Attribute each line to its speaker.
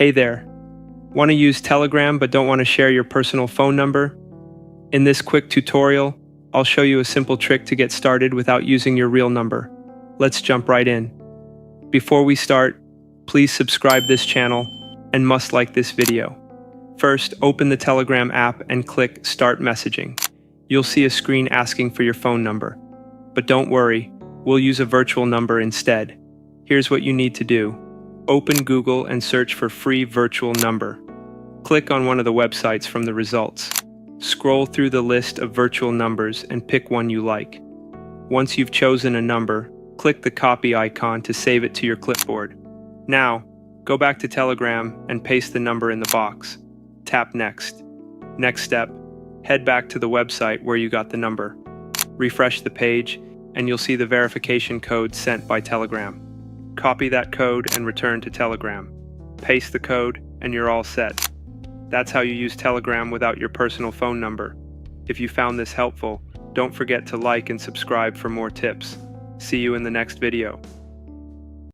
Speaker 1: Hey there. Want to use Telegram but don't want to share your personal phone number? In this quick tutorial, I'll show you a simple trick to get started without using your real number. Let's jump right in. Before we start, please subscribe this channel and must like this video. First, open the Telegram app and click Start Messaging. You'll see a screen asking for your phone number. But don't worry, we'll use a virtual number instead. Here's what you need to do. Open Google and search for free virtual number. Click on one of the websites from the results. Scroll through the list of virtual numbers and pick one you like. Once you've chosen a number, click the copy icon to save it to your clipboard. Now, go back to Telegram and paste the number in the box. Tap Next. Next step, head back to the website where you got the number. Refresh the page, and you'll see the verification code sent by Telegram. Copy that code and return to Telegram. Paste the code, and you're all set. That's how you use Telegram without your personal phone number. If you found this helpful, don't forget to like and subscribe for more tips. See you in the next video.